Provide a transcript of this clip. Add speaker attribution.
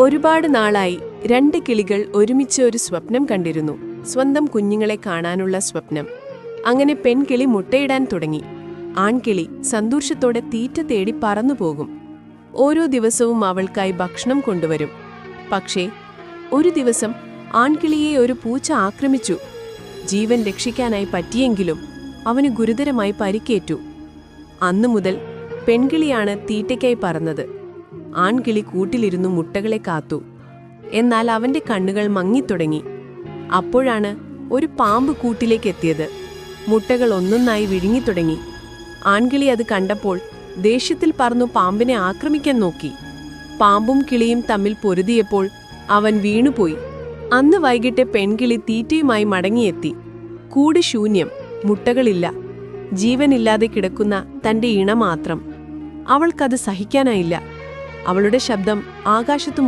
Speaker 1: ഒരുപാട് നാളായി രണ്ട് കിളികൾ ഒരുമിച്ച് ഒരു സ്വപ്നം കണ്ടിരുന്നു. സ്വന്തം കുഞ്ഞുങ്ങളെ കാണാനുള്ള സ്വപ്നം. അങ്ങനെ പെൺകിളി മുട്ടയിടാൻ തുടങ്ങി. ആൺകിളി സന്തോഷത്തോടെ തീറ്റ തേടി പറന്നുപോകും. ഓരോ ദിവസവും അവൾക്കായി ഭക്ഷണം കൊണ്ടുവരും. പക്ഷേ ഒരു ദിവസം ആൺകിളിയെ ഒരു പൂച്ച ആക്രമിച്ചു. ജീവൻ രക്ഷിക്കാനായി പറ്റിയെങ്കിലും അവന് ഗുരുതരമായി പരിക്കേറ്റു. അന്നു മുതൽ പെൺകിളിയാണ് തീറ്റയ്ക്കായി പറന്നത്. ആൺകിളി കൂട്ടിലിരുന്നു മുട്ടകളെ കാത്തു. എന്നാൽ അവന്റെ കണ്ണുകൾ മങ്ങിത്തുടങ്ങി. അപ്പോഴാണ് ഒരു പാമ്പ് കൂട്ടിലേക്കെത്തിയത്. മുട്ടകൾ ഒന്നൊന്നായി വിഴുങ്ങിത്തുടങ്ങി. ആൺകിളി അത് കണ്ടപ്പോൾ ദേഷ്യത്തിൽ പറന്നു പാമ്പിനെ ആക്രമിക്കാൻ നോക്കി. പാമ്പും കിളിയും തമ്മിൽ പൊരുതിയപ്പോൾ അവൻ വീണുപോയി. അന്ന് വൈകിട്ട് പെൺകിളി തീറ്റയുമായി മടങ്ങിയെത്തി. കൂട് ശൂന്യം, മുട്ടകളില്ല, ജീവനില്ലാതെ കിടക്കുന്ന തന്റെ ഇണ മാത്രം. അവൾക്കത് സഹിക്കാനായില്ല. അവളുടെ ശബ്ദം ആകാശത്തു